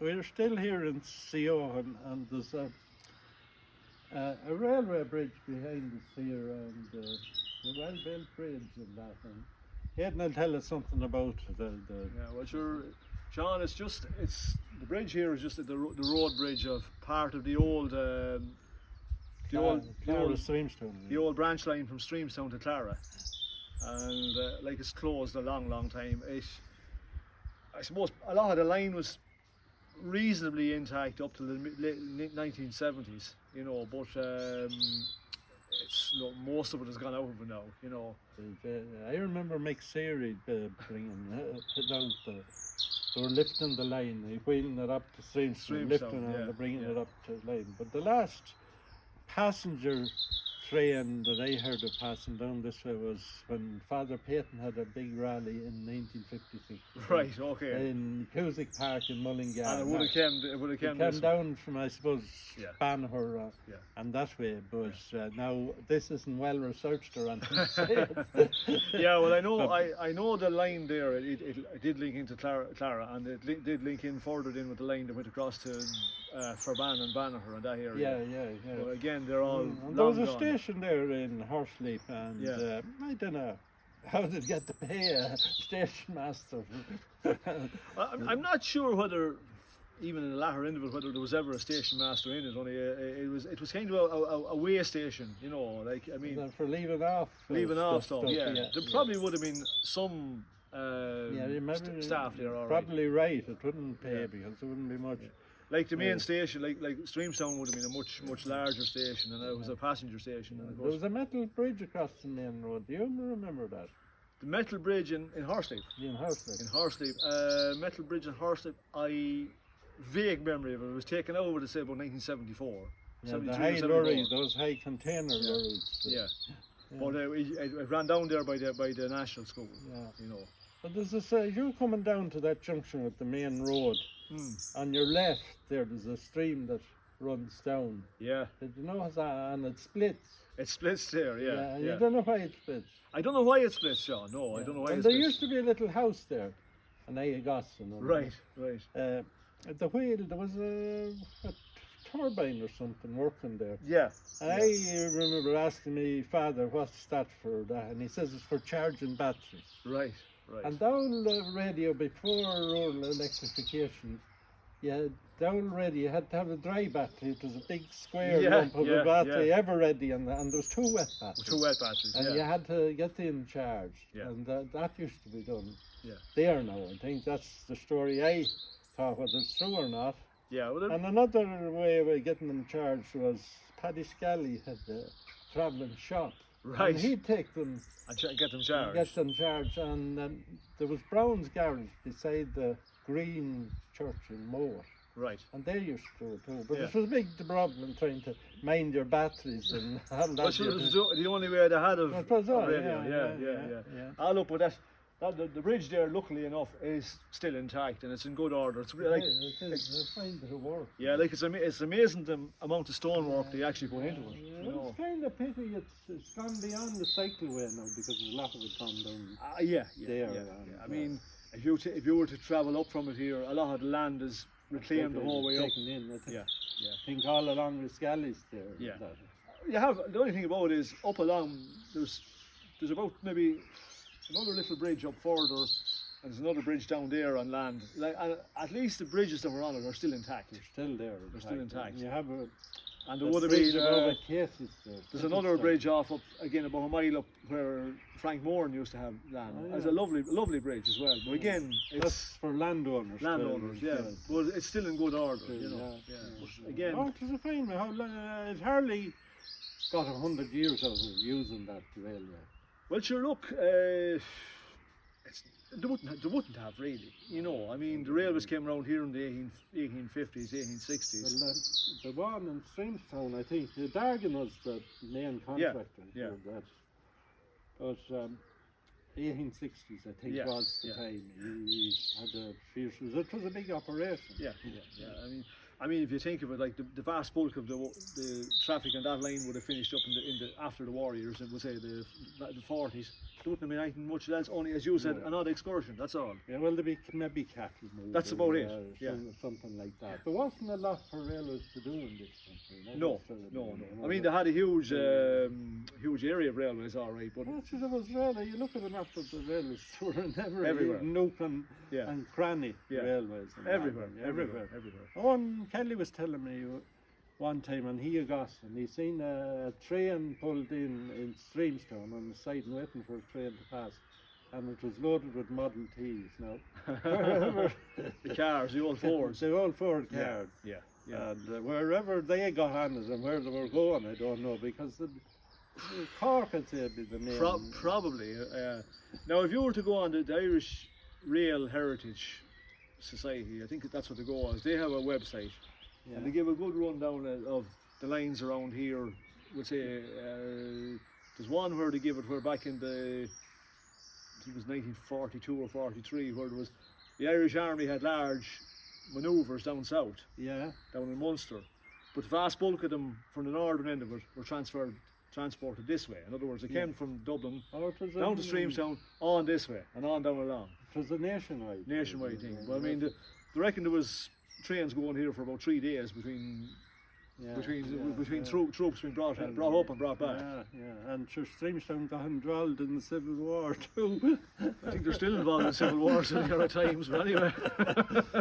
we're still here in CO, and there's a railway bridge behind us here, and the well-built bridge and that. And Aidan will tell us something about the Yeah, well, sure, John. It's the bridge here is just the road bridge of part of the old Streamstone. the old branch line from Streamstown to Clara, and like it's closed a long time. I suppose a lot of the line was reasonably intact up to the late 1970s, you know, but it's most of it has gone out of it now, you know. I remember McSeary bringing it out. They were lifting the line, wheeling it up to Streamstone, lifting it and bringing it up to the line. But the last passenger train that I heard of passing down this way was when Father Peyton had a big rally in 1956. Right, okay. In Cusick Park in Mullingar. And it would have come down from, I suppose, Banagher and that way, but now this isn't well researched or anything. Yeah, well, I know the line there. It did link into Clara, and it did link in further in with the line that went across to Ferban and Banagher and that area. Yeah. But again, they're all there was a gone. station there in Horsley, and I don't know how did get to pay a station master. I'm not sure whether, even in the latter end of it, whether there was ever a station master in it. Only it was kind of a way station, you know. Like, I mean, for leaving off stuff. Yeah, there probably would have been some staff there. Probably right. It wouldn't pay because there wouldn't be much. Like the main station, like Streamstown would have been a much larger station, and it was a passenger station. And there was a metal bridge across the main road. Do you remember that? The metal bridge in Horsley. In Horsley. In Horsley, metal bridge in Horsley. I vague memory of it. It was taken over to say about 1974. Yeah, the high lorries, those high container lorries. Yeah. But it ran down there by the national school. Yeah. You know. But there's you're coming down to that junction with the main road. On your left there's a stream that runs down. Yeah. Did you notice that? And it splits. It splits there, yeah. You don't know why it splits. I don't know why it splits, Sean. No, I don't know why it splits. There used to be a little house there, and I got some. Right. At the wheel there was a turbine or something working there. Yeah. And I remember asking my father, what's that for that? And he says it's for charging batteries. Right. And the old radio, before rural electrification, the old radio, you had to have a dry battery. It was a big square lump of a battery, ever ready, and there was two wet batteries. Two wet batteries, and you had to get them charged, and that used to be done there now. I think that's the story I thought, whether it's true or not. Yeah. Well, and another way of getting them charged was Paddy Scally had the travelling shop. Right. And he'd take them and get them charged. And there was Brown's garage beside the Green Church in Moore. Right. And they used to do it too. But it was a big problem trying to mind your batteries and have that. Well, it was the only way they had of radio. Yeah. Look, but the bridge there, luckily enough, is still intact and it's in good order. It's like it's fine to work. Yeah, like it's amazing the amount of stonework they actually put into it. It's kind of pity it's gone beyond the cycleway now because there's a lot of it gone down. There. I mean, if you were to travel up from it here, a lot of the land is reclaimed the whole way up. I think all along the Scallies there. Yeah. You have the only thing about it is up along there's about maybe another little bridge up further, and there's another bridge down there on land. Like at least the bridges that were on it are still intact. They're still there. They're still intact. You have and there would have been there's another bridge off up again about a mile up where Frank Moran used to have land. It's a lovely bridge as well. But again, it's for landowners. But it's still in good order, you know. But again, it was a fine. It hardly got 100 years out of using that railway. Well, sure. Look, they wouldn't have really. You know, I mean, the railways came around here in the 1850s, 1860s. Well, the one in Streamstown, I think, the Dargan was the main contractor. That was 1860s, I think, was the time. He had the fierce. It was a big operation. Yeah. I mean, if you think of it, like the vast bulk of the traffic on that line would have finished up in the after the war years, and we'll say the 40s. Don't be anything much else. Only, as you said, an odd excursion. That's all. Yeah, well, there'd be maybe cattle moving. That's about it, yeah. Something like that. There wasn't a lot for railways to do in this country. No. I mean, they had a huge, huge area of railways, all right, but actually, there was railway. You look at the map of the railways, there were never everywhere. nook and cranny railways. Everywhere. Owen Kelly was telling me one time on Hiagoss, and he seen a train pulled in Streamstone on the side and waiting for a train to pass, and it was loaded with Model Ts now. The cars, the old Fords. The old Ford cars. Yeah. And wherever they got on it and where they were going, I don't know, because the Cork, I'd say, would be the name. Probably. Now, if you were to go on the Irish Rail Heritage Society, I think that's what they go as. They have a website. Yeah. And they give a good rundown of the lines around here. We'll say there's one where they give it where back in the, I think it was 1942 or 43, where there was the Irish Army had large manoeuvres down south, down in Munster, but the vast bulk of them from the northern end of it were transported this way. In other words, they came from Dublin down to Streamstown, on this way and on down along. It was a nationwide thing. Well, I mean, they reckon there was trains going here for about 3 days between troops being brought up and brought back. And Streamstown got involved in the Civil War too. I think they're still involved in civil wars at times, but anyway.